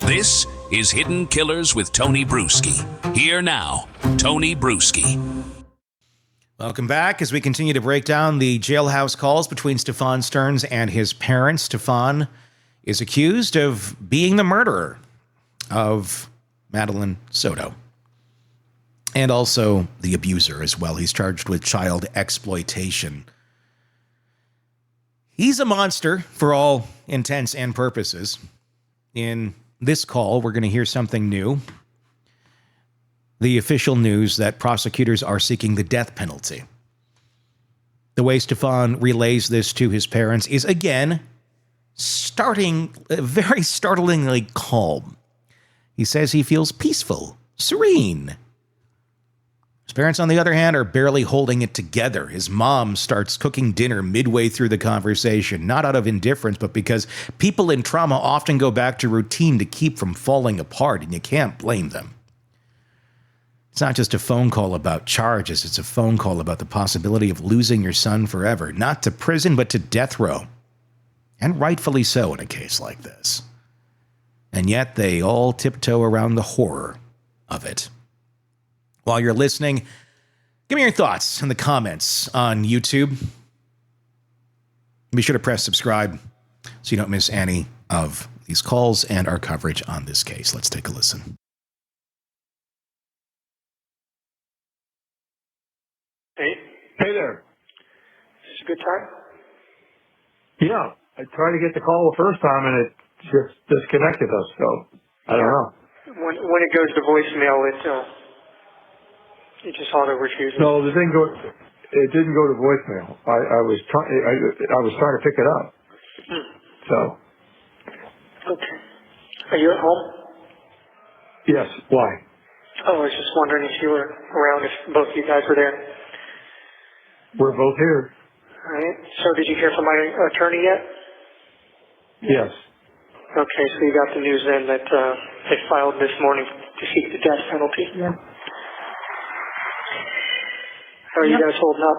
This is Hidden Killers with Tony Bruschi. Here now, Tony Bruschi. Welcome back as we continue to break down the jailhouse calls between Stephan Stearns and his parents. Stephan is accused of being the murderer of Madeline Soto and also the abuser as well. He's charged with child exploitation. He's a monster for all intents and purposes. In this call, we're going to hear something new. The official news that prosecutors are seeking the death penalty. The way Stephan relays this to his parents is, again, very startlingly calm. He says he feels peaceful, serene. His parents, on the other hand, are barely holding it together. His mom starts cooking dinner midway through the conversation, not out of indifference, but because people in trauma often go back to routine to keep from falling apart, and you can't blame them. It's not just a phone call about charges. It's a phone call about the possibility of losing your son forever, not to prison, but to death row. And rightfully so in a case like this. And yet they all tiptoe around the horror of it. While you're listening, give me your thoughts in the comments on YouTube. Be sure to press subscribe so you don't miss any of these calls and our coverage on this case. Let's take a listen. Hey there. Is this a good time? Yeah, I tried to get the call the first time and it just disconnected us, so I don't know. When it goes to voicemail, it just auto refuses. No, it didn't go to voicemail. I was trying to pick it up. So. Okay. Are you at home? Yes. Why? Oh, I was just wondering if you were around, if both of you guys were there. We're both here. All right. So did you hear from my attorney yet? Yes. Okay, so you got the news then that they filed this morning to seek the death penalty. Yeah. How are you guys holding up?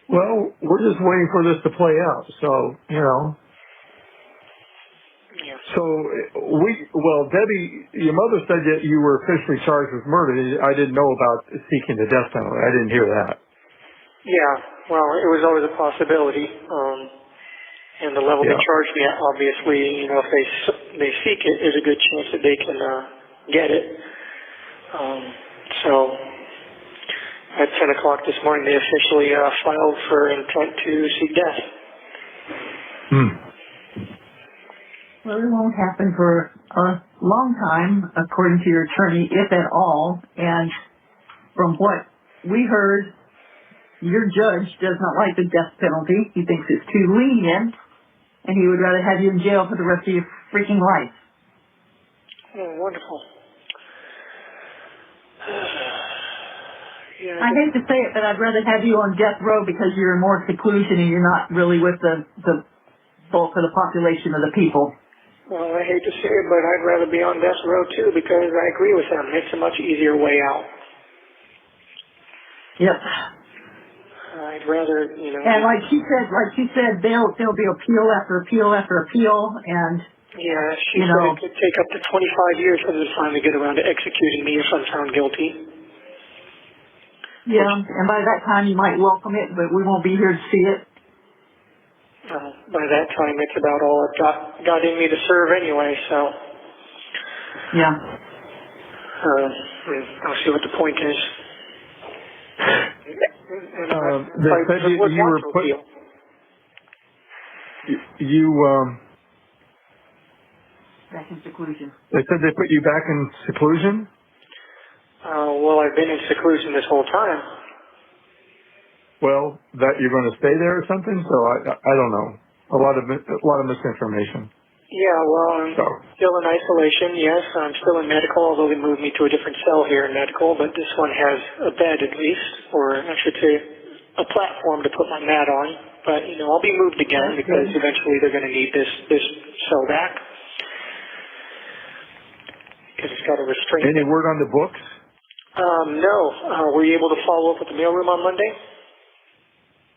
Well, we're just waiting for this to play out. So, you know. Yeah. So, Debbie, your mother said that you were officially charged with murder. I didn't know about seeking the death penalty. I didn't hear that. Yeah, well, it was always a possibility. And the level they charged me at, obviously, you know, if they seek it, there's a good chance that they can get it. So at 10 o'clock this morning, they officially filed for intent to seek death. Well, it won't happen for a long time, according to your attorney, if at all. And from what we heard, your judge does not like the death penalty. He thinks it's too lenient, and he would rather have you in jail for the rest of your freaking life. Oh, wonderful. Yeah, I hate to say it, but I'd rather have you on death row because you're in more seclusion and you're not really with the bulk of the population of the people. Well, I hate to say it, but I'd rather be on death row too because I agree with them. It's a much easier way out. Yep. I'd rather, you know. And like she said, there'll be appeal after appeal after appeal, and yeah, she said it could take up to 25 years for them to finally get around to executing me if I'm found guilty. Yeah, and by that time you might welcome it, but we won't be here to see it. By that time, it's about all I've got in me to serve anyway, so. Yeah. I'll see what the point is. They said you were put. Back in seclusion. They said they put you back in seclusion? Well, I've been in seclusion this whole time. Well, that you're going to stay there or something? So I don't know. A lot of misinformation. Yeah, well, I'm still in isolation, yes. I'm still in medical, although they moved me to a different cell here in medical, but this one has a bed at least, or I should say a platform to put my mat on. But, you know, I'll be moved again because eventually they're going to need this cell back. Because it's got a restraint. Any word on the books? No. Were you able to follow up with the mailroom on Monday?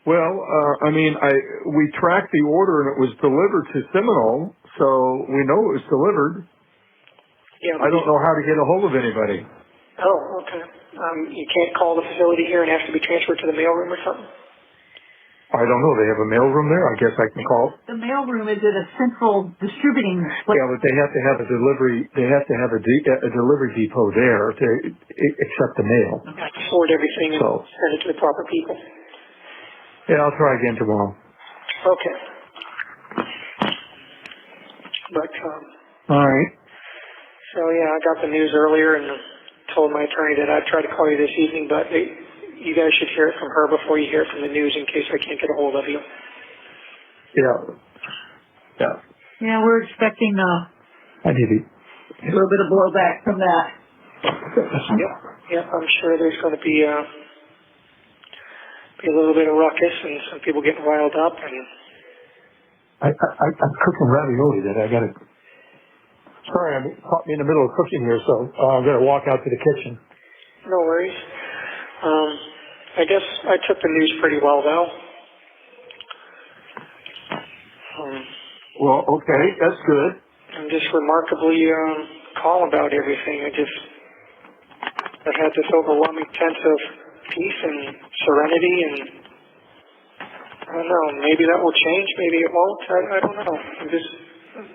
Well, we tracked the order and it was delivered to Seminole, so we know it was delivered. Yeah. I don't know how to get a hold of anybody. Oh, okay. You can't call the facility here and have to be transferred to the mailroom or something? I don't know. They have a mailroom there. I guess I can call. The mailroom is at a central distributing place. Yeah, but they have to have a delivery. They have to have a delivery depot there to accept the mail. I have to forward everything and send it to the proper people. Yeah, I'll try again tomorrow. Okay. But, all right. So, yeah, I got the news earlier and told my attorney that I'd try to call you this evening, but you guys should hear it from her before you hear it from the news in case I can't get a hold of you. Yeah. Yeah, we're expecting I did it. a little bit of blowback from that. Yep, I'm sure there's going to be a little bit of ruckus and some people getting riled up. And I'm cooking ravioli that I got to. Sorry, I caught me in the middle of cooking here, so I'm going to walk out to the kitchen. No worries. I guess I took the news pretty well, though. Well, okay, that's good. I'm just remarkably calm about everything. I've had this overwhelming sense of peace and serenity, and I don't know, maybe that will change, maybe it won't. I don't know. I'm just, as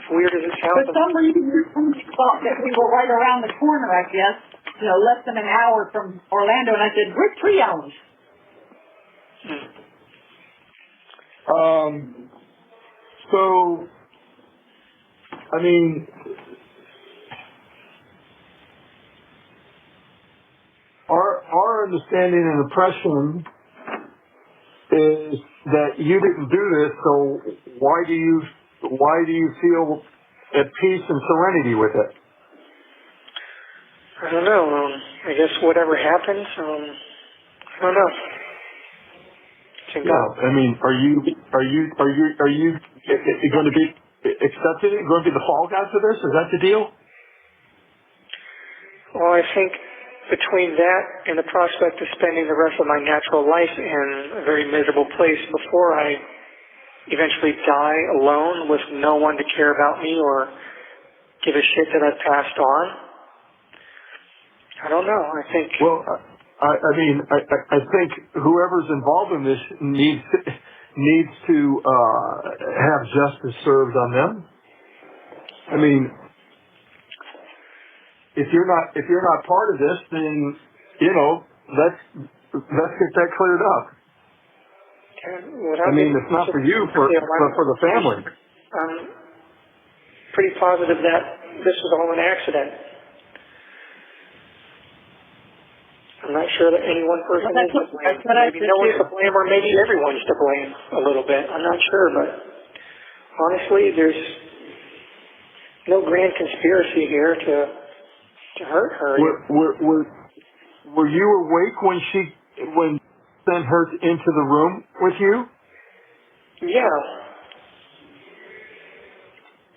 weird as it sounds. For some reason, somebody thought that we were right around the corner, I guess. You know, less than an hour from Orlando, and I said, we're 3 hours. So, I mean, our understanding and impression is that you didn't do this, so why do you feel at peace and serenity with it? I don't know. I guess whatever happens, I don't know. Yeah, I mean, are you going to be accepted? Going to be the fall guy for this? Is that the deal? Well, I think between that and the prospect of spending the rest of my natural life in a very miserable place before I eventually die alone with no one to care about me or give a shit that I've passed on, I don't know. I think. Well, I mean, I think whoever's involved in this needs to have justice served on them. I mean, if you're not part of this, then let's get that cleared up. I mean, it's not for you, for the family. I'm pretty positive that this was all an accident. I'm not sure that any one person is to blame. Maybe no one's to blame, or maybe everyone's to blame a little bit. I'm not sure, but honestly, there's no grand conspiracy here to hurt her. Were you awake when sent her into the room with you? Yeah.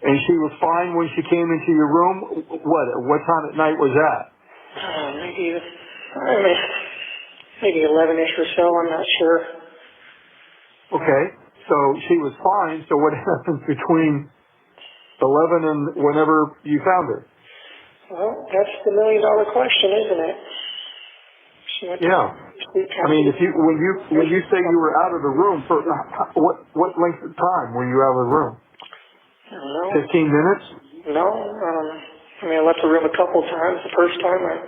And she was fine when she came into your room? What time at night was that? Maybe 11-ish or so, I'm not sure. Okay, so she was fine, so what happened between 11 and whenever you found her? Well, that's the million-dollar question, isn't it? Yeah. I mean, when you say you were out of the room, for what length of time were you out of the room? I don't know. 15 minutes? No, I mean, I left the room a couple of times. The first time I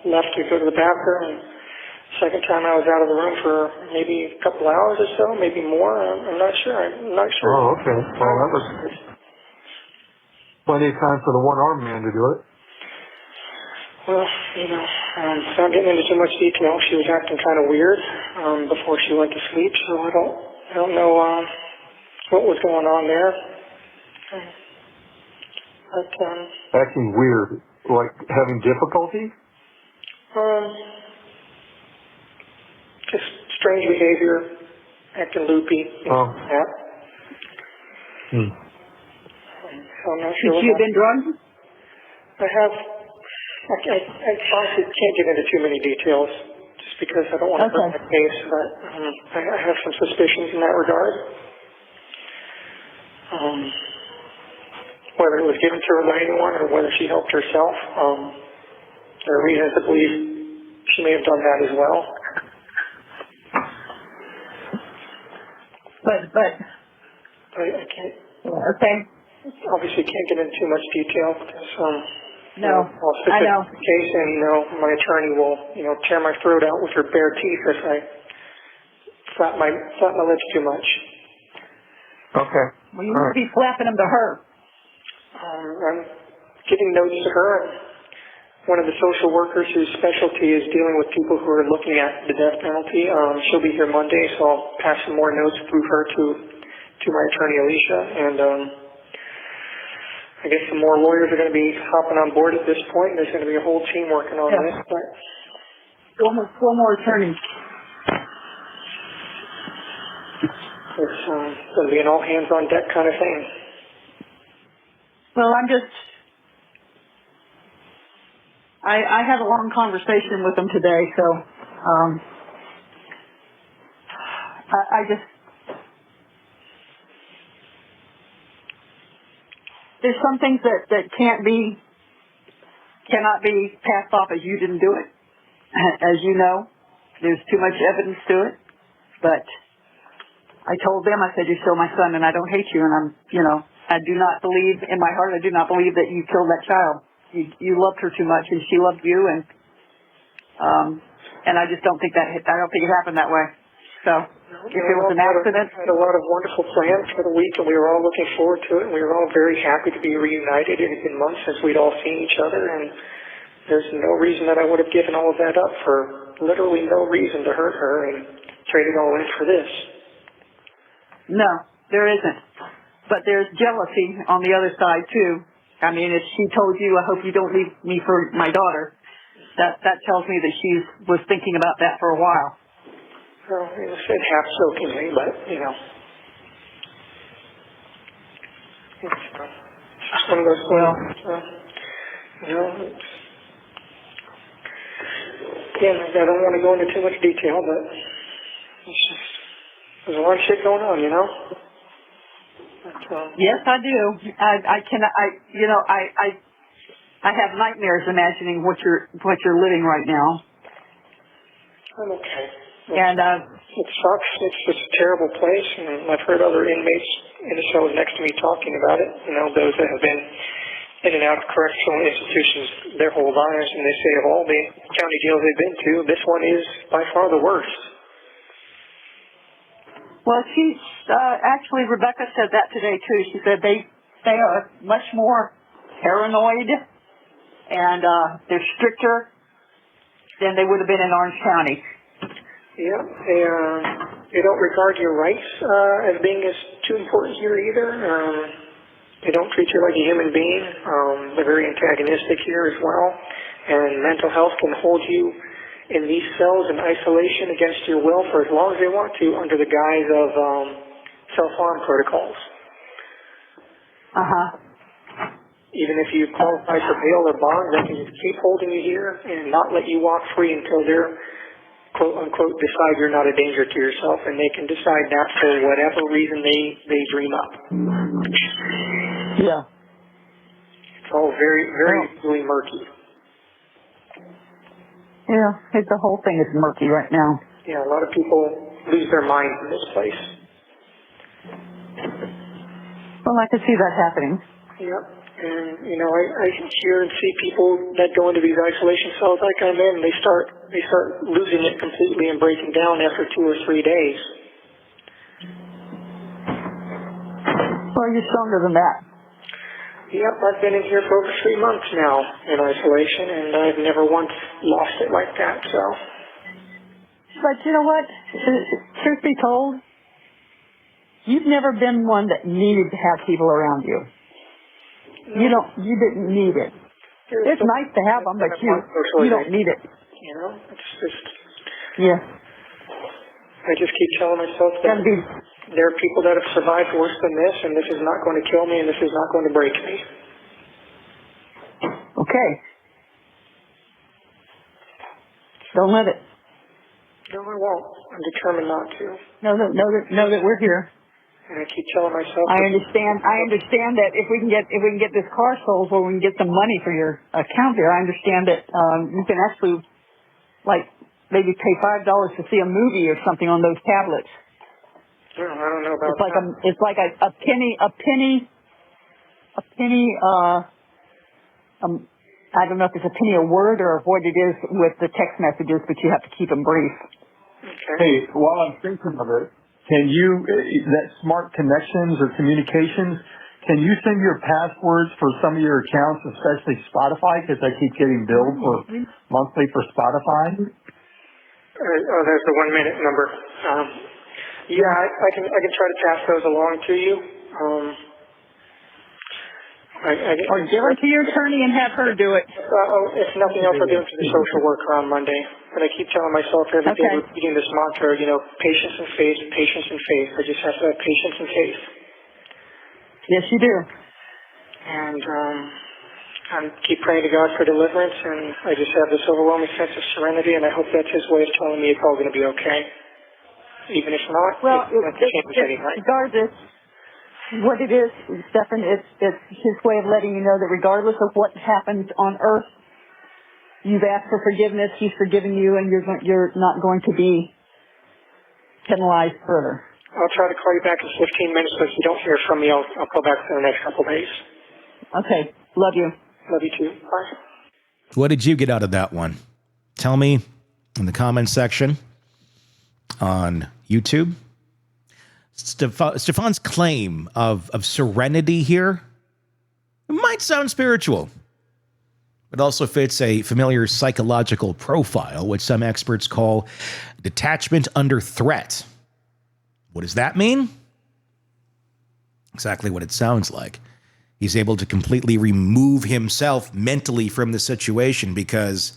left to go to the bathroom, and the second time I was out of the room for maybe a couple hours or so, maybe more. I'm not sure. Oh, okay. Well, that was plenty of time for the one-armed man to do it. Well, without getting into too much detail, she was acting kind of weird before she went to sleep, so I don't know what was going on there. But, acting weird, like having difficulty? Just strange behavior, acting loopy. Oh. Yeah. So I'm not sure. Did she have been drugged? I honestly can't get into too many details just because I don't want to hurt my case, but I have some suspicions in that regard. whether it was given to her by anyone or whether she helped herself. There are reasons to believe she may have done that as well. But I can't. okay. Obviously, can't get into too much detail because No, I'll I know. the case, and my attorney will tear my throat out with her bare teeth if I flap my lips too much. Okay. Well, you must be flapping them to her. I'm giving notes to her. One of the social workers whose specialty is dealing with people who are looking at the death penalty. She'll be here Monday, so I'll pass some more notes through her to my attorney Alicia, and I guess some more lawyers are going to be hopping on board at this point. There's going to be a whole team working on this. But Four more attorneys. it's going to be an all hands on deck kind of thing. Well, I had a long conversation with them today, so I just, there's some things that cannot be passed off as you didn't do it. As you know, there's too much evidence to it. But I told them, I said, you're still my son and I don't hate you, and I do not believe, in my heart, I do not believe that you killed that child. You loved her too much, and she loved you, and I just don't think it happened that way. So, if it was an accident. We had a lot of wonderful plans for the week, and we were all looking forward to it, and we were all very happy to be reunited. It had been months since we'd all seen each other, and there's no reason that I would have given all of that up for literally no reason to hurt her and trade it all in for this. No, there isn't. But there's jealousy on the other side, too. I mean, if she told you, I hope you don't leave me for my daughter, that tells me that she was thinking about that for a while. Well, it was said half-jokingly, but, it's just one of those things. Again, I don't want to go into too much detail, but there's a lot of shit going on, Yes, I do. I have nightmares imagining what you're living right now. I'm okay. And it sucks. It's just a terrible place, and I've heard other inmates in the cells next to me talking about it. Those that have been in and out of correctional institutions their whole lives, and they say of all the county jails they've been to, this one is by far the worst. Well, actually, Rebecca said that today, too. She said they are much more paranoid, and they're stricter than they would have been in Orange County. Yeah, they don't regard your rights as being as too important here either. They don't treat you like a human being. They're very antagonistic here as well, and mental health can hold you in these cells in isolation against your will for as long as they want to under the guise of self-harm protocols. Even if you qualify for bail or bond, they can just keep holding you here and not let you walk free until they're, quote-unquote, decide you're not a danger to yourself, and they can decide that for whatever reason they dream up. Yeah. It's all very, very, really murky. Yeah, the whole thing is murky right now. Yeah, a lot of people lose their minds in this place. Well, I can see that happening. Yep. And, I hear and see people that go into these isolation cells like I'm in, and they start losing it completely and breaking down after 2 or 3 days. Well, you're stronger than that. Yep, I've been in here for over 3 months now in isolation, and I've never once lost it like that, so. But you know what? Truth be told, you've never been one that needed to have people around you. You didn't need it. It's nice to have them, but you don't need it. It's just. Yeah. I just keep telling myself that there are people that have survived worse than this, and this is not going to kill me, and this is not going to break me. Okay. Don't let it. No, I won't. I'm determined not to. Know that we're here. And I keep telling myself. I understand that if we can get this car sold, or we can get some money for your account there, I understand that you can actually, like, maybe pay $5 to see a movie or something on those tablets. I don't know about It's like a penny. I don't know if it's a penny a word or what it is with the text messages, but you have to keep them brief. Okay. Hey, while I'm thinking of it, can you, that smart connections or communications, can you send your passwords for some of your accounts, especially Spotify, because I keep getting billed for monthly for Spotify? There's the 1 minute number. Yeah, I can try to pass those along to you. Or give her to your attorney and have her do it. If nothing else, I'll do it to the social worker on Monday. But I keep telling myself every day, repeating this mantra, patience and faith, patience and faith. I just have to have patience and faith. Yes, you do. And I keep praying to God for deliverance, and I just have this overwhelming sense of serenity, and I hope that's His way of telling me it's all going to be okay. Even if not, regardless, what it is, Stephan, it's His way of letting you know that regardless of what happens on earth, you've asked for forgiveness, He's forgiven you, and you're not going to be penalized further. I'll try to call you back in 15 minutes, but if you don't hear from me, I'll call back in the next couple of days. Okay. Love you. Love you too. Bye. What did you get out of that one? Tell me in the comments section on YouTube. Stephan's claim of serenity here might sound spiritual. It also fits a familiar psychological profile, which some experts call detachment under threat. What does that mean? Exactly what it sounds like. He's able to completely remove himself mentally from the situation because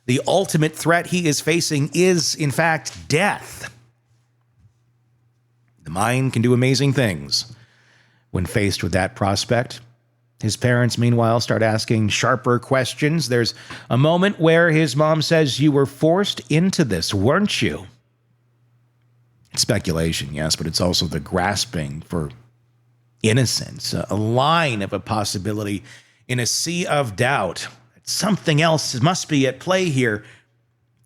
the ultimate threat he is facing is, in fact, death. The mind can do amazing things when faced with that prospect. His parents, meanwhile, start asking sharper questions. There's a moment where his mom says, "You were forced into this, weren't you?" It's speculation, yes, but it's also the grasping for innocence, a line of a possibility in a sea of doubt. Something else must be at play here.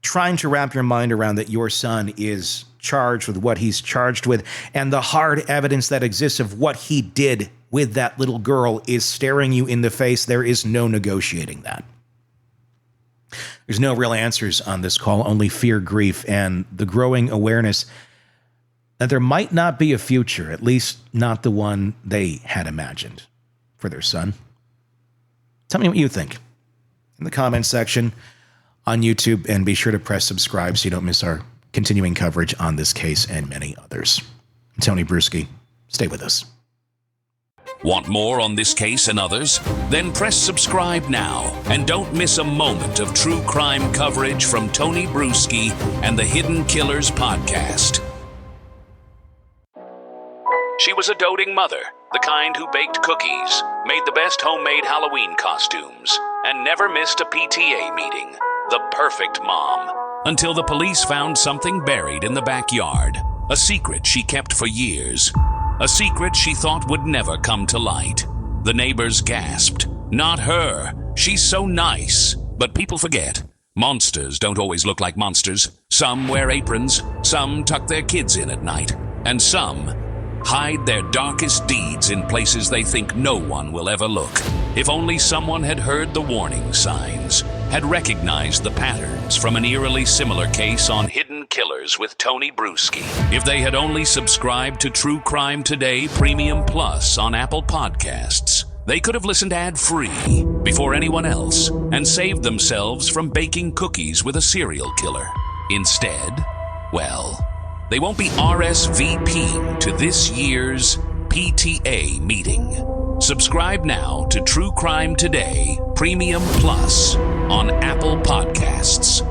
Trying to wrap your mind around that your son is charged with what he's charged with, and the hard evidence that exists of what he did with that little girl is staring you in the face. There is no negotiating that. There's no real answers on this call, only fear, grief, and the growing awareness that there might not be a future, at least not the one they had imagined for their son. Tell me what you think in the comments section on YouTube, and be sure to press subscribe so you don't miss our continuing coverage on this case and many others. I'm Tony Bruschi. Stay with us. Want more on this case and others? Then press subscribe now and don't miss a moment of true crime coverage from Tony Bruschi and the Hidden Killers podcast. She was a doting mother, the kind who baked cookies, made the best homemade Halloween costumes, and never missed a PTA meeting. The perfect mom. Until the police found something buried in the backyard. A secret she kept for years. A secret she thought would never come to light. The neighbors gasped. Not her. She's so nice. But people forget. Monsters don't always look like monsters. Some wear aprons. Some tuck their kids in at night. And some hide their darkest deeds in places they think no one will ever look. If only someone had heard the warning signs, had recognized the patterns from an eerily similar case on Hidden Killers with Tony Bruschi. If they had only subscribed to True Crime Today Premium Plus on Apple Podcasts, they could have listened ad-free before anyone else and saved themselves from baking cookies with a serial killer. Instead, well, they won't be RSVPing to this year's PTA meeting. Subscribe now to True Crime Today Premium Plus on Apple Podcasts.